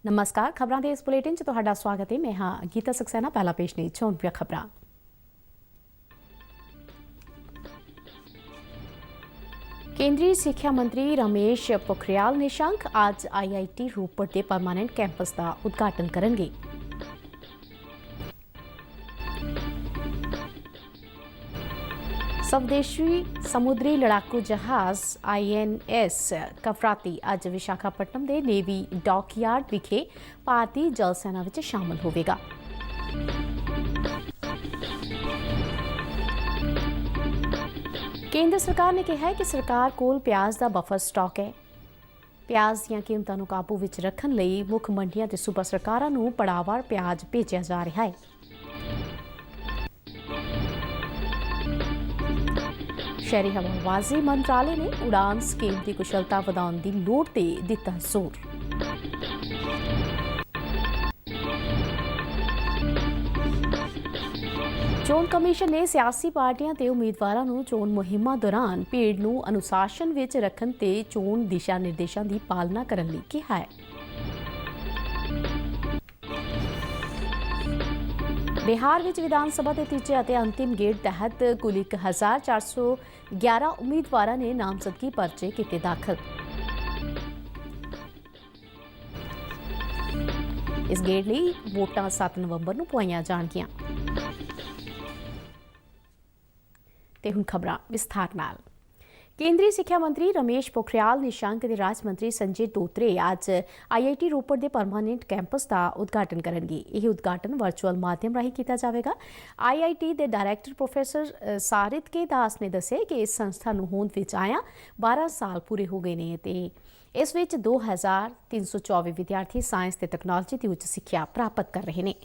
नमस्कार। खबरों के इस बुलेटिन च तुहाडा स्वागत है। मैं हाँ गीता सक्सेना। पहला पेश ने चौंपिया खबरां। केंद्रीय सिक्ख्या मंत्री रमेश पोखरियाल निशंक आज IIT रोपड़ के परमानेंट कैंपस का उद्घाटन करेंगे। स्वदेशी समुद्री लड़ाकू जहाज INS कफराती अज विशाखापट्टनम के नेवी डॉकयार्ड विखे भारतीय जल सेना में शामिल होगा। केंद्र सरकार ने कहा है कि सरकार कोल प्याज का बफर स्टॉक है। प्याज दी कीमतों को काबू में रखने लई मुख मंडियां ते सूबा सरकारां नूं पड़ावार प्याज भेजा जा रहा है। शहरी हवाबाजी मंत्रालय ने उड़ान स्कीम की कुशलता वधाउण दी लोड़ ते दिता जोर। चोण कमीशन ने सियासी पार्टियां ते उम्मीदवारां नूं चोण मुहिमां दौरान भीड़ नूं अनुशासन विच रखण ते चोण दिशा निर्देशां दी पालना करन लई कहा है। बिहार में विधानसभा के तीजे और अंतिम गेड़ तहत कुल 1411 उम्मीदवारों ने नामजदगी पर्चे किए दाखिल। इस गेड़ लिए वोटां 7 नवंबर नूं पुआईयां जाणगियां। ते हुण खबरां विस्तार नाल। केंद्रीय सिक्ख्या मंत्री रमेश पोखरियाल निशंक के राज मंत्री संजय धोत्रे आज IIT रोपड़ के परमानेंट कैंपस का उद्घाटन करेंगे। यह उद्घाटन वर्चुअल माध्यम राही किया जाएगा। IIT के डायरैक्टर प्रोफैसर सारित के दास ने दस्सिया कि इस संस्था नूं होंद विच आया 12 साल पूरे हो गए ने ते इस विच 2324 विद्यार्थी साइंस ते तकनोलॉजी की उच्च सिक्ख्या प्राप्त कर रहे हैं।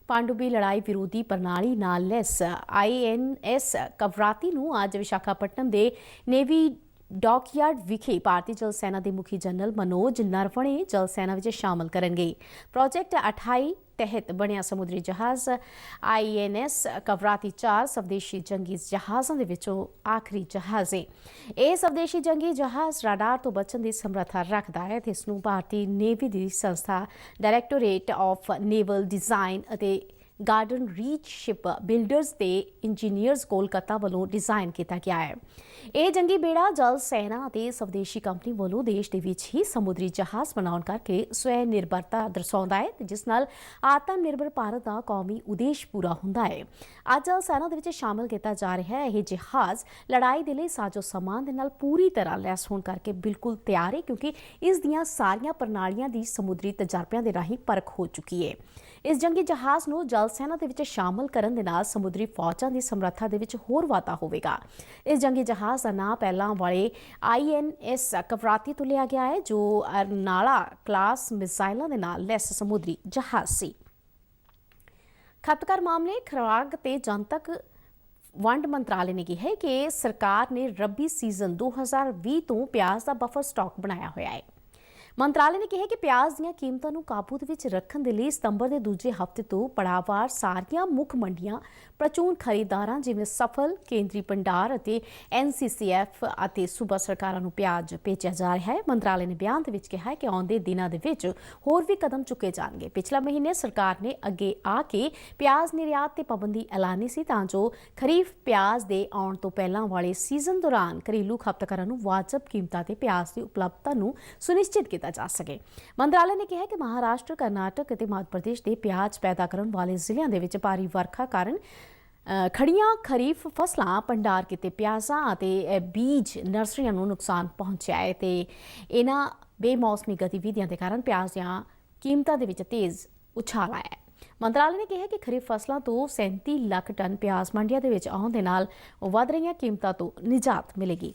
पांडुबी लड़ाई विरोधी प्रणाली नाल लैस INS कवराती नूं आज विशाखापट्टनम के नेवी डॉकयार्ड विखे भारतीय जल सेना के मुखी जनरल मनोज नरवणे जल सेना में शामिल करेंगे। प्रोजेक्ट 28 तहत बनिया समुद्री जहाज INS कवराती 4 स्वदेशी जंगी जहाज़ों के विचों आखिरी जहाज है। यह स्वदेशी जंगी जहाज राडार तो बचन की समर्था रखता है। इसनूं भारतीय नेवी की संस्था डायरैक्टोरेट ऑफ नेवल डिजाइन और गार्डन रीच शिप बिल्डर्स के इंजीनियर्स कोलकाता वालों डिजाइन किया गया है। यह जंगी बेड़ा जल सेना और स्वदेशी कंपनी वालों देश के विच ही समुद्री जहाज बनाउण करके स्वै निर्भरता दर्शाउंदा है, जिस नाल आत्म निर्भर भारत का कौमी उद्देश्य पूरा हुंदा है। अज जल सेना दे विच शामिल किया जा रहा है। यह जहाज लड़ाई के लिए साजो समान दे नाल पूरी तरह लैस होण करके बिल्कुल तैयार है, क्योंकि इस दियां सारियां प्रणालियां दी समुद्री तजर्बियां दे राही परख हो चुकी है। इस जंगी जहाज नूं जल सेना दे विच शामिल करन दे नाल समुद्री फौजां दी समर्था दे विच होर वाधा होवेगा। इस जंगी जहाज का नाम पहलां वाले INS कवराती तो लिया गया है, जो अर्नाला क्लास मिसाइलों दे नाल लैस समुद्री जहाज सी। खपतकार मामले खुराक ते जनतक वंड मंत्रालय ने कहा है कि सरकार ने रबी सीजन 2020 तो प्याज का बफर स्टॉक बनाया हुआ है। मंत्रालय ने कहा कि प्याज दी कीमतों को काबू विच रखण दे लई सितंबर के दूजे हफ्ते तो पड़ावार सारियां मुख मंडियां प्रचून खरीदारां जिवें सफल केंद्रीय भंडार और NCCF और सूबा सरकारां नूं प्याज भेजा जा रहा है। मंत्रालय ने बयान विच कहा है कि आउंदे दिनां दे विच होर भी कदम चुके जाणगे। पिछले महीने सरकार ने अगे आके प्याज निर्यात ते पाबंदी ऐलानी सी तां जो खरीफ प्याज दे आउण तो पहलां वाले सीजन दौरान घरेलू खपतकारां नूं वाजब कीमतां ते प्याज की उपलब्धता नूं सुनिश्चित किया जा सके। मंत्रालय ने कहा कि महाराष्ट्र, कर्नाटक और मध्य प्रदेश के प्याज पैदा करने वाले जिलों के भारी वर्खा कारण खड़ियां खरीफ फसलां भंडार किते प्याज़ां ਅਤੇ बीज नर्सरियां ਨੂੰ नुकसान पहुंचा है ते इन्हां बेमौसमी गतिविधियों के कारण प्याज ਦੀਆਂ कीमतां ਦੇ ਵਿੱਚ तेज़ उछाल आया है। मंत्रालय ने कहा कि खरीफ फसलों तो 37 लाख टन प्याज मंडियां ਦੇ ਵਿੱਚ ਆਉਣ ਦੇ ਨਾਲ वध रहीਆਂ कीमतां तो निजात मिलेगी।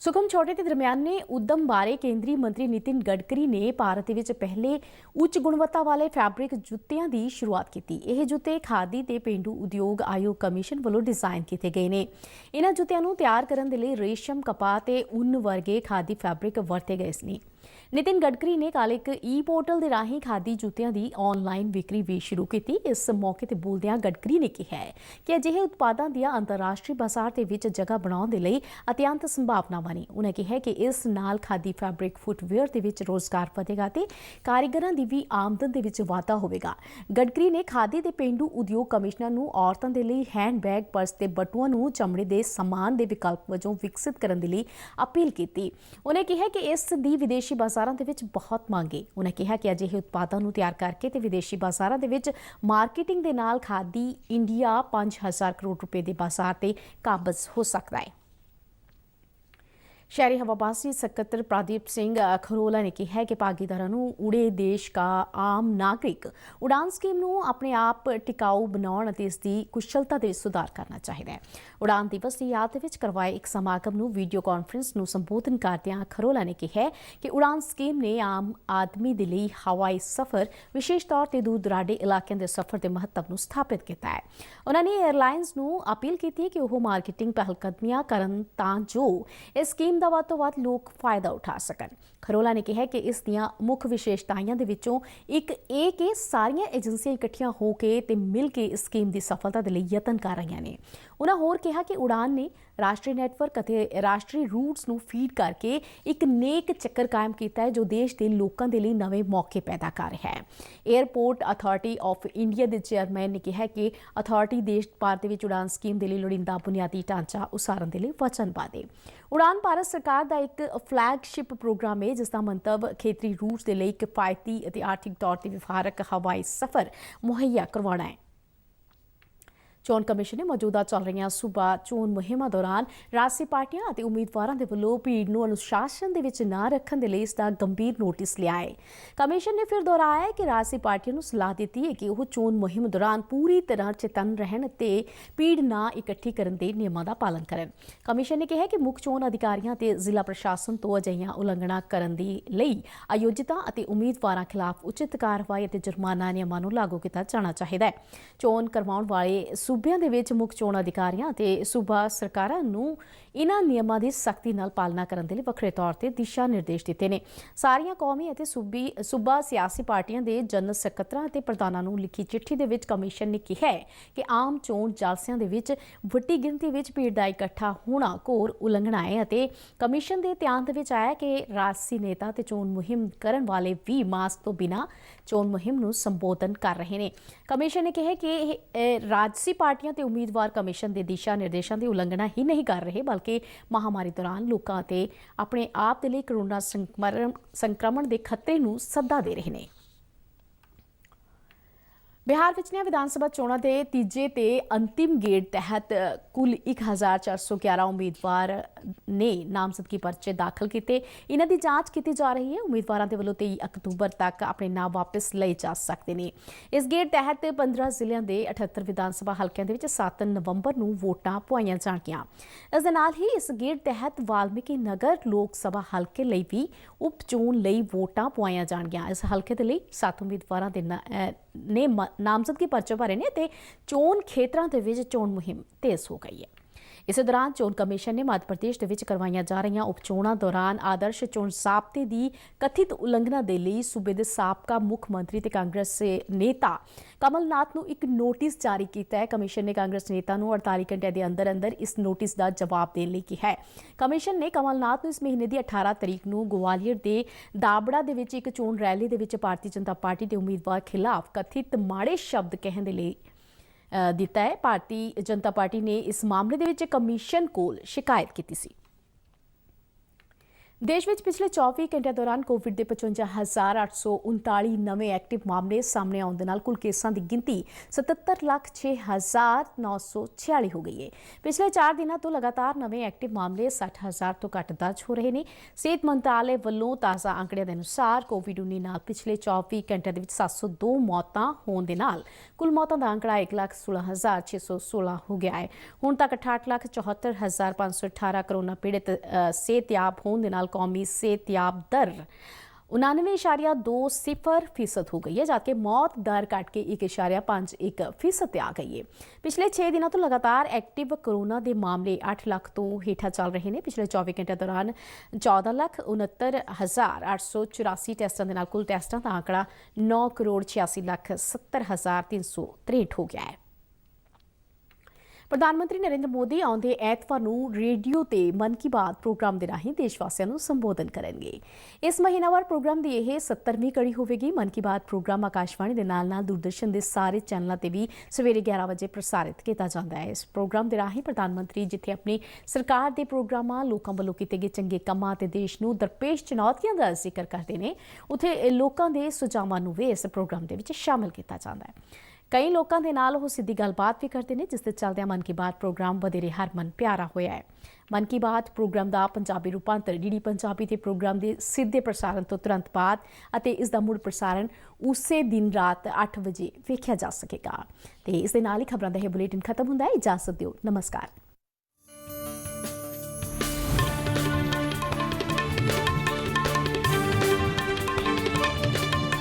सुगम छोटे के दरम्याने उद्यम बारे केंद्रीय मंत्री नितिन गडकरी ने भारत विच पहले उच्च गुणवत्ता वाले फैब्रिक जुत्तियां की शुरुआत की। यह जुत्ते खादी ते पेंडू उद्योग आयोग कमीशन वालों डिजाइन किए गए हैं। इन्हां जुत्तियां नूं तैयार करने के लिए रेशम, कपाह ते उन वर्गे खादी फैब्रिक वरते गए सी। ਨਿਤਿਨ ਗਡਕਰੀ ਨੇ ਕੱਲ੍ਹ ਇੱਕ ਈ-ਪੋਰਟਲ ਦੇ ਰਾਹੀਂ ਖਾਦੀ ਜੁੱਤਿਆਂ ਦੀ ਆਨਲਾਈਨ ਵਿਕਰੀ ਵੀ ਸ਼ੁਰੂ ਕੀਤੀ। ਇਸ ਮੌਕੇ ਤੇ ਬੋਲਦਿਆਂ ਗਡਕਰੀ ਨੇ ਕਿਹਾ ਕਿ ਅਜਿਹੇ ਉਤਪਾਦਾਂ ਦੀਆਂ ਅੰਤਰਰਾਸ਼ਟਰੀ ਬਾਜ਼ਾਰ ਦੇ ਵਿੱਚ ਜਗ੍ਹਾ ਬਣਾਉਣ ਦੇ ਲਈ ਅਤਿਅੰਤ ਸੰਭਾਵਨਾਵਾਂ ਨੇ। ਉਨ੍ਹਾਂ ਕਿਹਾ ਕਿ ਇਸ ਨਾਲ ਖਾਦੀ ਫੈਬਰਿਕ ਫੁੱਟਵੇਅਰ ਦੇ ਵਿੱਚ ਰੋਜ਼ਗਾਰ ਵਧੇਗਾ ਤੇ ਕਾਰੀਗਰਾਂ ਦੀ ਵੀ ਆਮਦਨ ਦੇ ਵਿੱਚ ਵਾਧਾ ਹੋਵੇਗਾ। ਗਡਕਰੀ ਨੇ ਖਾਦੀ ਦੇ ਪੇਂਡੂ ਉਦਯੋਗ ਕਮਿਸ਼ਨਰ ਨੂੰ ਔਰਤਾਂ ਦੇ ਲਈ ਹੈਂਡਬੈਗ, ਪਰਸ ਤੇ ਬਟੂਆਂ ਨੂੰ ਚਮੜੇ ਦੇ ਸਮਾਨ ਦੇ ਵਿਕਲਪ ਵਜੋਂ ਵਿਕਸਿਤ ਕਰਨ ਦੇ ਲਈ ਅਪੀਲ ਕੀਤੀ। ਉਨ੍ਹਾਂ ਕਿਹਾ ਕਿ ਇਸ ਦੀ ਵਿਦੇਸ਼ੀ ਬਾਜ਼ਾਰਾਂ ਦੇ ਵਿੱਚ ਬਹੁਤ ਮੰਗ ਹੈ। ਉਨ੍ਹਾਂ ਕਿਹਾ ਕਿ ਅਜਿਹੇ ਉਤਪਾਦਾਂ ਨੂੰ ਤਿਆਰ ਕਰਕੇ ਤੇ ਵਿਦੇਸ਼ੀ ਬਾਜ਼ਾਰਾਂ ਦੇ ਵਿੱਚ ਮਾਰਕੀਟਿੰਗ ਦੇ ਨਾਲ ਖਾਦੀ ਇੰਡੀਆ 5000 ਕਰੋੜ ਰੁਪਏ ਦੇ ਬਾਜ਼ਾਰ ਤੇ ਕਾਬਜ਼ ਹੋ ਸਕਦਾ ਹੈ। शहरी हवाबाजी सकत्तर प्रदीप सिंह खरोला ने कहा कि भागीदारों को उड़े देश का आम नागरिक उड़ान स्कीम को अपने आप टिकाऊ बनाने और इसकी कुशलता में सुधार करना चाहिए। उड़ान दिवस की याद में करवाए एक समागम को वीडियो कॉन्फ्रेंस को संबोधन करदਿਆਂ खरोला ने कहा कि उड़ान स्कीम ने आम आदमी के लिए हवाई सफ़र विशेष तौर पर दूर दराडे इलाकों के सफ़र के महत्व को स्थापित किया है। उन्होंने एयरलाइनस को अपील की कि वह मार्केटिंग पहलकदमियां करन तां जो इस स्कीम ਦਾ ਵੱਧ ਤੋਂ ਵੱਧ ਲੋਕ ਫਾਇਦਾ ਉਠਾ ਸਕਣ। ਖਰੋਲਾ ਨੇ ਕਿਹਾ ਕਿ ਇਸ ਦੀਆਂ ਮੁੱਖ ਵਿਸ਼ੇਸ਼ਤਾਵਾਂ ਦੇ ਵਿੱਚੋਂ ਇੱਕ ਇਹ ਕਿ ਸਾਰੀਆਂ ਏਜੰਸੀਆਂ ਇਕੱਠੀਆਂ ਹੋ ਕੇ ਤੇ ਮਿਲ ਕੇ ਇਸ ਸਕੀਮ ਦੀ ਸਫਲਤਾ ਦੇ ਲਈ ਯਤਨ ਕਰ ਰਹੀਆਂ ਨੇ। ਉਹਨਾਂ ਹੋਰ ਕਿਹਾ ਕਿ ਉਡਾਨ ਨੇ ਰਾਸ਼ਟਰੀ ਨੈਟਵਰਕ ਅਤੇ ਰਾਸ਼ਟਰੀ ਰੂਟਸ ਨੂੰ ਫੀਡ ਕਰਕੇ ਇੱਕ ਨੇਕ ਚੱਕਰ ਕਾਇਮ ਕੀਤਾ ਹੈ ਜੋ ਦੇਸ਼ ਦੇ ਲੋਕਾਂ ਦੇ ਲਈ ਨਵੇਂ ਮੌਕੇ ਪੈਦਾ ਕਰ ਰਿਹਾ ਹੈ। ਏਅਰਪੋਰਟ ਅਥਾਰਟੀ ਆਫ ਇੰਡੀਆ ਦੇ ਚੇਅਰਮੈਨ ਨੇ ਕਿਹਾ ਕਿ ਅਥਾਰਟੀ ਦੇਸ਼ ਭਰ ਦੇ ਵਿੱਚ ਉਡਾਨ ਸਕੀਮ ਦੇ ਲਈ ਲੋੜੀਂਦਾ ਬੁਨਿਆਦੀ ਢਾਂਚਾ ਉਸਾਰਨ ਦੇ ਲਈ ਵਚਨਬੱਧ ਹੈ। ਉਡਾਨ ਭਾਰਤ ਸਰਕਾਰ ਦਾ ਇੱਕ ਫਲੈਗਸ਼ਿਪ ਪ੍ਰੋਗਰਾਮ ਹੈ ਜਿਸ ਦਾ ਮੰਤਵ ਖੇਤਰੀ ਰੂਟਸ ਦੇ ਲਈ ਕਿਫਾਇਤੀ ਅਤੇ ਆਰਥਿਕ ਤੌਰ ਤੇ ਵਿਵਹਾਰਕ ਹਵਾਈ ਸਫ਼ਰ ਮੁਹੱਈਆ ਕਰਵਾਉਣਾ ਹੈ। ਚੋਣ ਕਮਿਸ਼ਨ ਨੇ ਮੌਜੂਦਾ ਚੱਲ ਰਹੀਆਂ ਸੂਬਾ ਚੋਣ ਮੁਹਿੰਮਾਂ ਦੌਰਾਨ ਰਾਜਸੀ ਪਾਰਟੀਆਂ ਅਤੇ ਉਮੀਦਵਾਰਾਂ ਦੇ ਵੱਲੋਂ ਭੀੜ ਨੂੰ ਅਨੁਸ਼ਾਸਨ ਦੇ ਵਿੱਚ ਨਾ ਰੱਖਣ ਦੇ ਲਈ ਇਸ ਦਾ ਗੰਭੀਰ ਨੋਟਿਸ ਲਿਆ ਹੈ। ਕਮਿਸ਼ਨ ਨੇ ਫਿਰ ਦੁਹਰਾਇਆ ਕਿ ਰਾਜਸੀ ਪਾਰਟੀਆਂ ਨੂੰ ਸਲਾਹ ਦਿੱਤੀ ਹੈ ਕਿ ਉਹ ਚੋਣ ਮੁਹਿੰਮ ਦੌਰਾਨ ਪੂਰੀ ਤਰ੍ਹਾਂ ਚੇਤੰਨ ਰਹਿਣ ਅਤੇ ਭੀੜ ਨਾ ਇਕੱਠੀ ਕਰਨ ਦੇ ਨਿਯਮਾਂ ਦਾ ਪਾਲਣ ਕਰਨ। ਕਮਿਸ਼ਨ ਨੇ ਕਿਹਾ ਕਿ ਮੁੱਖ ਚੋਣ ਅਧਿਕਾਰੀਆਂ ਤੇ ਜ਼ਿਲ੍ਹਾ ਪ੍ਰਸ਼ਾਸਨ ਤੋਂ ਅਜਿਹੀਆਂ ਉਲੰਘਣਾ ਕਰਨ ਦੇ ਲਈ ਆਯੋਜਿਤਾਂ ਅਤੇ ਉਮੀਦਵਾਰਾਂ ਖਿਲਾਫ ਉਚਿਤ ਕਾਰਵਾਈ ਅਤੇ ਜੁਰਮਾਨਾ ਨਿਯਮਾਂ ਨੂੰ ਲਾਗੂ ਕੀਤਾ ਜਾਣਾ ਚਾਹੀਦਾ ਹੈ। ਚੋਣ ਕਰਵਾਉਣ ਵਾਲੇ ਸੂਬਿਆਂ ਦੇ ਵਿੱਚ ਮੁੱਖ ਚੋਣ ਅਧਿਕਾਰੀਆਂ ਅਤੇ ਸੂਬਾ ਸਰਕਾਰਾਂ ਨੂੰ ਇਹਨਾਂ ਨਿਯਮਾਂ ਦੀ ਸਖਤੀ ਨਾਲ ਪਾਲਣਾ ਕਰਨ ਦੇ ਲਈ ਵੱਖਰੇ ਤੌਰ ਤੇ ਦਿਸ਼ਾ ਨਿਰਦੇਸ਼ ਦਿੱਤੇ ਨੇ। ਸਾਰੀਆਂ ਕੌਮੀ ਅਤੇ ਸੂਬਾ ਸਿਆਸੀ ਪਾਰਟੀਆਂ ਦੇ ਜਨਰਲ ਸਕੱਤਰਾਂ ਅਤੇ ਪ੍ਰਧਾਨਾਂ ਨੂੰ ਲਿਖੀ ਚਿੱਠੀ ਦੇ ਵਿੱਚ ਕਮਿਸ਼ਨ ਨੇ ਕਿਹਾ ਹੈ ਕਿ ਆਮ ਚੋਣ ਜਾਲਸਿਆਂ ਦੇ ਵਿੱਚ ਵੱਡੀ ਗਿਣਤੀ ਵਿੱਚ ਭੀੜ ਦਾ ਇਕੱਠਾ ਹੋਣਾ ਘੋਰ ਉਲੰਘਣਾ ਹੈ ਅਤੇ ਕਮਿਸ਼ਨ ਦੇ ਧਿਆਨ ਦੇ ਵਿੱਚ ਆਇਆ ਕਿ ਰਾਜਸੀ ਨੇਤਾ ਤੇ ਚੋਣ ਮੁਹਿੰਮ ਕਰਨ ਵਾਲੇ ਵੀ ਮਾਸਕ ਤੋਂ ਬਿਨਾਂ ਚੋਣ ਮੁਹਿੰਮ ਨੂੰ ਸੰਬੋਧਨ ਕਰ ਰਹੇ ਨੇ। ਕਮਿਸ਼ਨ ਨੇ ਕਿਹਾ ਕਿ ਰਾਜਸੀ ਪਾਰਟੀਆਂ ਤੇ ਉਮੀਦਵਾਰ ਕਮਿਸ਼ਨ ਦੇ ਦਿਸ਼ਾ ਨਿਰਦੇਸ਼ਾਂ ਦੀ ਉਲੰਘਣਾ ਹੀ ਨਹੀਂ ਕਰ ਰਹੇ ਬਲਕਿ ਮਹਾਮਾਰੀ ਦੌਰਾਨ ਲੋਕਾਂ ਤੇ ਆਪਣੇ ਆਪ ਦੇ ਲਈ ਕਰੋਨਾ ਸੰਕਰਮਣ ਦੇ ਖਤਰੇ ਨੂੰ ਸੱਦਾ ਦੇ ਰਹੇ ਨੇ। ਬਿਹਾਰ ਵਿੱਚ ਵਿਧਾਨ ਸਭਾ ਚੋਣਾਂ ਦੇ ਤੀਜੇ ਤੇ ਅੰਤਿਮ ਗੇੜ ਤਹਿਤ ਕੁੱਲ 1411 ਉਮੀਦਵਾਰ ਨੇ ਨਾਮਜ਼ਦਗੀ ਪਰਚੇ ਦਾਖਲ ਕੀਤੇ। ਇਹਨਾਂ ਦੀ ਜਾਂਚ ਕੀਤੀ ਜਾ ਰਹੀ ਹੈ। ਉਮੀਦਵਾਰਾਂ ਦੇ ਵੱਲੋਂ 23 ਅਕਤੂਬਰ ਤੱਕ ਆਪਣੇ ਨਾਮ ਵਾਪਸ ਲਏ ਜਾ ਸਕਦੇ ਨੇ। ਇਸ ਗੇੜ ਤਹਿਤ 15 ਜ਼ਿਲ੍ਹਿਆਂ ਦੇ 78 ਵਿਧਾਨ ਸਭਾ ਹਲਕਿਆਂ ਦੇ ਵਿੱਚ 7 ਨਵੰਬਰ ਨੂੰ ਵੋਟਾਂ ਪਵਾਈਆਂ ਜਾਣਗੀਆਂ। ਇਸ ਦੇ ਨਾਲ ਹੀ ਇਸ ਗੇੜ ਤਹਿਤ ਵਾਲਮੀਕੀ ਨਗਰ ਲੋਕ ਸਭਾ ਹਲਕੇ ਲਈ ਵੀ ਉਪ ਚੋਣ ਲਈ ਵੋਟਾਂ ਪਵਾਈਆਂ ਜਾਣਗੀਆਂ। ਇਸ ਹਲਕੇ ਦੇ ਲਈ 7 ਉਮੀਦਵਾਰਾਂ ਦੇ ਨੇ ਨਾਮਜ਼ਦਗੀ ਪਰਚੇ ਭਰੇ ਨੇ ਤੇ ਚੋਣ ਖੇਤਰਾਂ ਦੇ ਵਿੱਚ ਚੋਣ ਮੁਹਿੰਮ ਤੇਜ਼ ਹੋ ਗਈ ਹੈ। ਇਸੇ ਦੌਰਾਨ ਚੋਣ ਕਮਿਸ਼ਨ ਨੇ ਮੱਧ ਪ੍ਰਦੇਸ਼ ਦੇ ਵਿੱਚ ਕਰਵਾਈਆਂ ਜਾ ਰਹੀਆਂ ਉਪ ਚੋਣਾਂ ਦੌਰਾਨ ਆਦਰਸ਼ ਚੋਣ ਜ਼ਾਬਤੇ ਦੀ ਕਥਿਤ ਉਲੰਘਣਾ ਦੇ ਲਈ ਸੂਬੇ ਦੇ ਸਾਬਕਾ ਮੁੱਖ ਮੰਤਰੀ ਤੇ ਕਾਂਗਰਸ ਨੇਤਾ ਕਮਲਨਾਥ ਨੂੰ ਇੱਕ ਨੋਟਿਸ ਜਾਰੀ ਕੀਤਾ ਹੈ। ਕਮਿਸ਼ਨ ਨੇ ਕਾਂਗਰਸ ਨੇਤਾ ਨੂੰ 48 ਘੰਟਿਆਂ ਦੇ ਅੰਦਰ ਇਸ ਨੋਟਿਸ ਦਾ ਜਵਾਬ ਦੇਣ ਲਈ ਕਿਹਾ ਹੈ। ਕਮਿਸ਼ਨ ਨੇ ਕਮਲਨਾਥ ਨੂੰ ਇਸ ਮਹੀਨੇ ਦੀ 18 ਤਰੀਕ ਨੂੰ ਗਵਾਲੀਅਰ ਦੇ ਦਾਬੜਾ ਦੇ ਵਿੱਚ ਇੱਕ ਚੋਣ ਰੈਲੀ ਦੇ ਵਿੱਚ ਭਾਰਤੀ ਜਨਤਾ ਪਾਰਟੀ ਦੇ ਉਮੀਦਵਾਰ ਖਿਲਾਫ ਕਥਿਤ ਮਾੜੇ ਸ਼ਬਦ ਕਹਿਣ ਦੇ ਲਈ ਦਿੱਤਾ ਹੈ। ਭਾਰਤੀ ਜਨਤਾ ਪਾਰਟੀ ਨੇ ਇਸ ਮਾਮਲੇ ਦੇ ਵਿੱਚ ਕਮਿਸ਼ਨ ਕੋਲ ਸ਼ਿਕਾਇਤ ਕੀਤੀ ਸੀ। ਦੇਸ਼ ਵਿੱਚ ਪਿਛਲੇ 24 ਘੰਟਿਆਂ ਦੌਰਾਨ ਕੋਵਿਡ ਦੇ 55,839 ਨਵੇਂ ਐਕਟਿਵ ਮਾਮਲੇ ਸਾਹਮਣੇ ਆਉਣ ਦੇ ਨਾਲ ਕੁੱਲ ਕੇਸਾਂ ਦੀ ਗਿਣਤੀ 77,06,946 ਹੋ ਗਈ ਹੈ। ਪਿਛਲੇ 4 ਦਿਨਾਂ ਤੋਂ ਲਗਾਤਾਰ ਨਵੇਂ ਐਕਟਿਵ ਮਾਮਲੇ 60,000 ਤੋਂ ਘੱਟ ਦਰਜ ਹੋ ਰਹੇ ਨੇ। ਸਿਹਤ ਮੰਤਰਾਲੇ ਵੱਲੋਂ ਤਾਜ਼ਾ ਅੰਕੜਿਆਂ ਦੇ ਅਨੁਸਾਰ ਕੋਵਿਡ-19 ਨਾਲ ਪਿਛਲੇ 24 ਘੰਟਿਆਂ ਦੇ ਵਿੱਚ 702 ਮੌਤਾਂ ਹੋਣ ਦੇ ਨਾਲ ਕੁੱਲ ਮੌਤਾਂ ਦਾ ਅੰਕੜਾ 1,16,616 ਹੋ ਗਿਆ ਹੈ। ਹੁਣ ਤੱਕ 68,74,518 ਕਰੋਨਾ ਪੀੜਤ ਸਿਹਤਯਾਬ ਹੋਣ ਦੇ ਨਾਲ ਕੌਮੀ ਸਿਹਤਯਾਬ ਦਰ 99.20% हो गई है, जबकि मौत दर घट के 1.51% ते आ गई है। पिछले 6 दिनों तो लगातार एक्टिव कोरोना के मामले 8 लाख तो हेठा चल रहे हैं। पिछले 24 घंटे दौरान 14,69,884 टेस्टां दे नाल कुल टेस्टां का आंकड़ा 9,86,70,363 हो गया है। प्रधानमंत्री नरेंद्र मोदी आउंदे ऐतवार नूं रेडियो ते मन की बात प्रोग्राम दे राहीं देशवासियों नूं संबोधन करनगे। इस महीनावार प्रोग्राम दी यह 70वीं कड़ी होवेगी। मन की बात प्रोग्राम आकाशवाणी दे नाल-नाल दूरदर्शन दे सारे चैनलों ते भी सवेरे 11 बजे प्रसारित किया जाता है। इस प्रोग्राम दे राहीं प्रधानमंत्री जिथे अपनी सरकार दे प्रोग्रामां, लोकां वल्लों कीते गए चंगे कम्मां ते देश नूं दरपेश चुनौतियां दा जिक्र करते हैं, उत्थे लोकां दे सुझावां नूं भी इस प्रोग्राम दे विच शामिल किया जाता है। कई लोगों के नाल वो सीधी गलबात भी करते हैं, जिसके चलदे मन की बात प्रोग्राम वधेरे हरमन प्यारा होया है। मन की बात प्रोग्राम का पंजाबी रूपांतर डीडी पंजाबी के प्रोग्राम के सीधे प्रसारण तो तुरंत बाद अते इसका मुड़ प्रसारण उसे दिन रात 8 बजे वेख्या जा सकेगा। तो इस दे नाल ही खबरों का यह बुलेटिन खत्म होंदा है। इजाजत दिओ, नमस्कार।